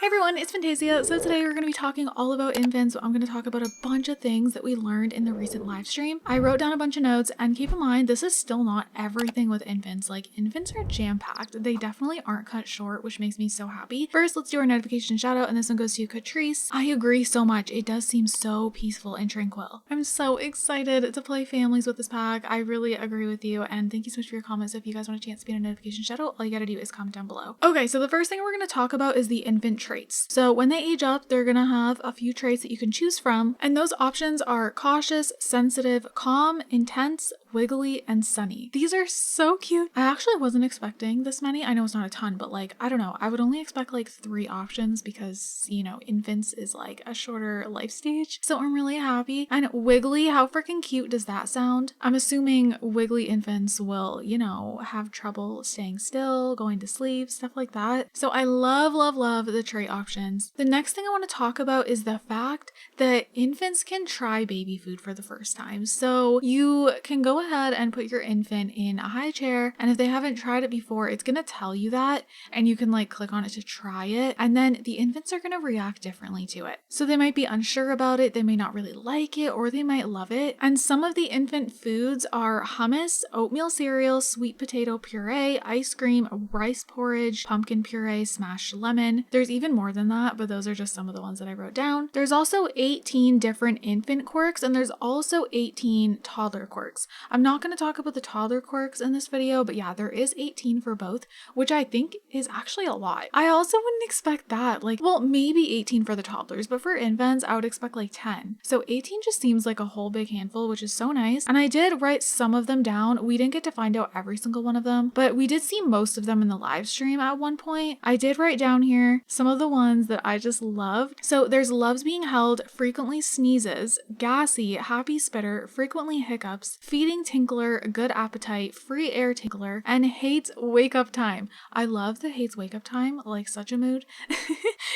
everyone, it's Fantayzia. So today we're going to be talking all about infants. I'm going to talk about a bunch of things that we learned in the recent live stream. I wrote down a bunch of notes, and keep in mind, this is still not everything with infants. Like, infants are jam-packed. They definitely aren't cut short, which makes me so happy. First, let's do our notification shout out, and this one goes to Catrice. I agree so much. It does seem so peaceful and tranquil. I'm so excited to play families with this pack. I really agree with you, and thank you so much for your comments. If you guys want a chance to be in a notification shout out, all you gotta do is comment down below. Okay, so the first thing we're going to talk about is the infant traits. So when they age up, they're gonna have a few traits that you can choose from, and those options are cautious, sensitive, calm, intense, wiggly, and sunny. These are so cute. I actually wasn't expecting this many. I know it's not a ton, but like, I don't know. I would only expect like 3 options because, you know, infants is like a shorter life stage. So I'm really happy. And wiggly, how freaking cute does that sound? I'm assuming wiggly infants will, you know, have trouble staying still, going to sleep, stuff like that. So I love, love, love the trait options. The next thing I want to talk about is the fact that infants can try baby food for the first time. So you can go ahead and put your infant in a high chair, and if they haven't tried it before, it's gonna tell you that, and you can like click on it to try it, and then the infants are gonna react differently to it. So they might be unsure about it, they may not really like it, or they might love it. And some of the infant foods are hummus, oatmeal cereal, sweet potato puree, ice cream, rice porridge, pumpkin puree, smashed lemon. There's even more than that, but those are just some of the ones that I wrote down. There's also 18 different infant quirks, and there's also 18 toddler quirks. I'm not going to talk about the toddler quirks in this video, but yeah, there is 18 for both, which I think is actually a lot. I also wouldn't expect that. Like, well, maybe 18 for the toddlers, but for infants, I would expect like 10. So 18 just seems like a whole big handful, which is so nice. And I did write some of them down. We didn't get to find out every single one of them, but we did see most of them in the live stream at one point. I did write down here some of the ones that I just loved. So there's loves being held, frequently sneezes, gassy, happy spitter, frequently hiccups, feeding tinkler, good appetite, free air tinkler, and hates wake up time. I love the hates wake up time, like such a mood.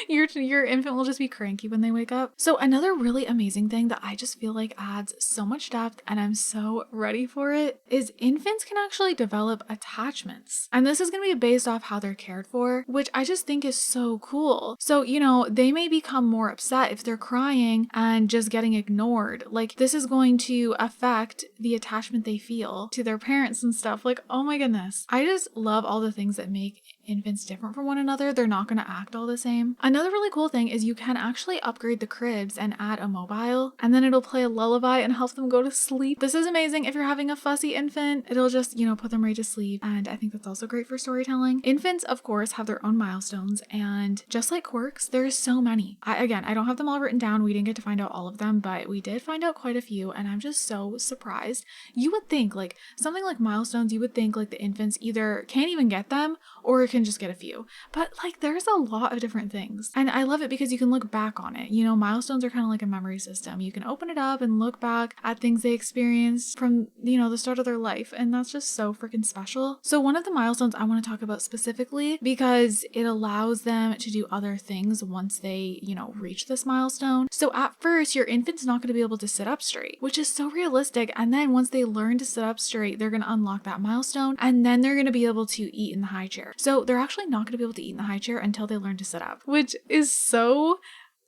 Your infant will just be cranky when they wake up. So another really amazing thing that I just feel like adds so much depth, and I'm so ready for it, is infants can actually develop attachments. And this is going to be based off how they're cared for, which I just think is so cool. So, you know, they may become more upset if they're crying and just getting ignored. Like, this is going to affect the attachment they feel to their parents and stuff. Like, oh my goodness. I just love all the things that make infants different from one another. They're not going to act all the same. Another really cool thing is you can actually upgrade the cribs and add a mobile, and then it'll play a lullaby and help them go to sleep. This is amazing if you're having a fussy infant. It'll just, you know, put them right to sleep, and I think that's also great for storytelling. Infants, of course, have their own milestones, and just like quirks, there's so many. I don't have them all written down. We didn't get to find out all of them, but we did find out quite a few, and I'm just so surprised. You would think, like, something like milestones, you would think like the infants either can't even get them or can just get a few, but like there's a lot of different things, and I love it because you can look back on it. You know, milestones are kind of like a memory system. You can open it up and look back at things they experienced from, you know, the start of their life, and that's just so freaking special. So one of the milestones I want to talk about specifically, because it allows them to do other things once they, you know, reach this milestone. So at first your infant's not going to be able to sit up straight, which is so realistic, and then once they learn to sit up straight, they're going to unlock that milestone, and then they're going to be able to eat in the high chair. So they're actually not going to be able to eat in the high chair until they learn to sit up, which is so,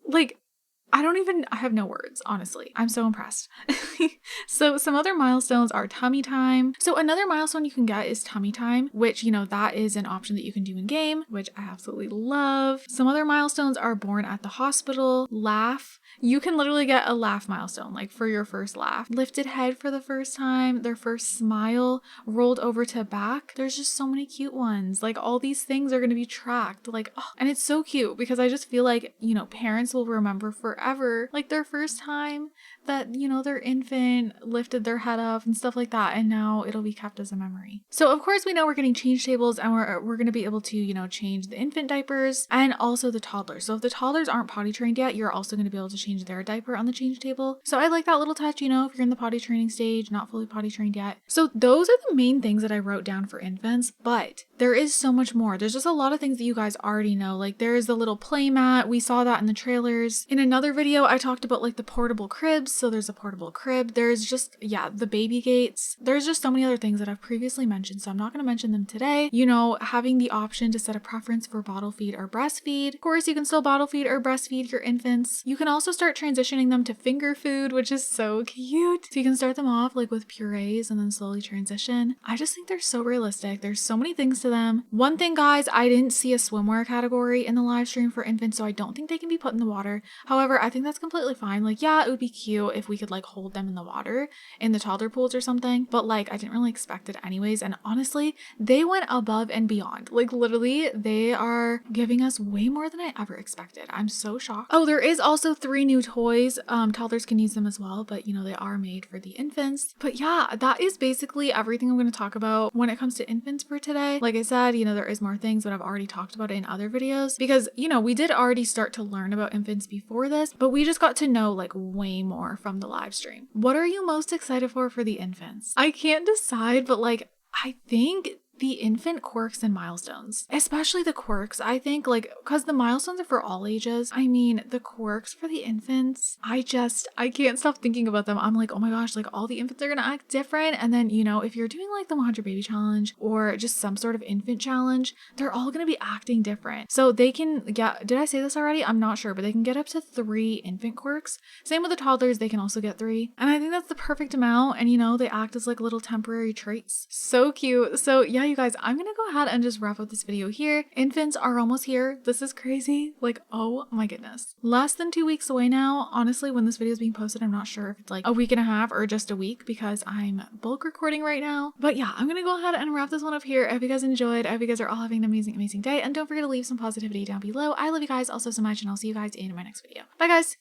like, I have no words, honestly. I'm so impressed. So some other milestones are tummy time. So another milestone you can get is tummy time, which, you know, that is an option that you can do in game, which I absolutely love. Some other milestones are born at the hospital, laugh. You can literally get a laugh milestone, like for your first laugh. Lifted head for the first time, their first smile, rolled over to back. There's just so many cute ones. Like, all these things are going to be tracked. Like, oh, and it's so cute because I just feel like, you know, parents will remember forever, like their first time that, you know, their infant lifted their head up and stuff like that, and now it'll be kept as a memory. So of course we know we're getting change tables, and we're going to be able to, you know, change the infant diapers and also the toddlers. So if the toddlers aren't potty trained yet, you're also going to be able to change their diaper on the change table. So I like that little touch, you know, if you're in the potty training stage, not fully potty trained yet. So those are the main things that I wrote down for infants, but there is so much more. There's just a lot of things that you guys already know. Like, there's the little play mat. We saw that in the trailers. In another video, I talked about like the portable cribs. So there's a portable crib. There's just, yeah, the baby gates. There's just so many other things that I've previously mentioned, so I'm not going to mention them today. You know, having the option to set a preference for bottle feed or breastfeed. Of course, you can still bottle feed or breastfeed your infants. You can also start transitioning them to finger food, which is so cute. So you can start them off like with purees and then slowly transition. I just think they're so realistic. There's so many things to them. One thing, guys, I didn't see a swimwear category in the live stream for infants, so I don't think they can be put in the water. However, I think that's completely fine. Like, yeah, it would be cute if we could like hold them in the water in the toddler pools or something, but like I didn't really expect it anyways. And honestly, they went above and beyond. Like literally, they are giving us way more than I ever expected. I'm so shocked. Oh, there is also 3 new toys. Toddlers can use them as well, but you know, they are made for the infants. But yeah, that is basically everything I'm going to talk about when it comes to infants for today. Like I said, you know, there is more things, but I've already talked about it in other videos because, you know, we did already start to learn about infants before this, but we just got to know like way more from the live stream. What are you most excited for the infants? I can't decide, but like, I think the infant quirks and milestones, especially the quirks, I think, like, because the milestones are for all ages. I mean, the quirks for the infants, I can't stop thinking about them. I'm like, oh my gosh, like all the infants are gonna act different. And then, you know, if you're doing like the 100 baby challenge or just some sort of infant challenge, they're all gonna be acting different. So they can, yeah, did I say this already? I'm not sure, but they can get up to 3 infant quirks. Same with the toddlers, they can also get 3. And I think that's the perfect amount. And you know, they act as like little temporary traits. So cute. So yeah, you guys, I'm gonna go ahead and just wrap up this video here. Infants are almost here. This is crazy. Like, oh my goodness. Less than 2 weeks away now. Honestly, when this video is being posted, I'm not sure if it's like a week and a half or just a week because I'm bulk recording right now. But yeah, I'm gonna go ahead and wrap this one up here. I hope you guys enjoyed. I hope you guys are all having an amazing, amazing day. And don't forget to leave some positivity down below. I love you guys also so much, and I'll see you guys in my next video. Bye, guys.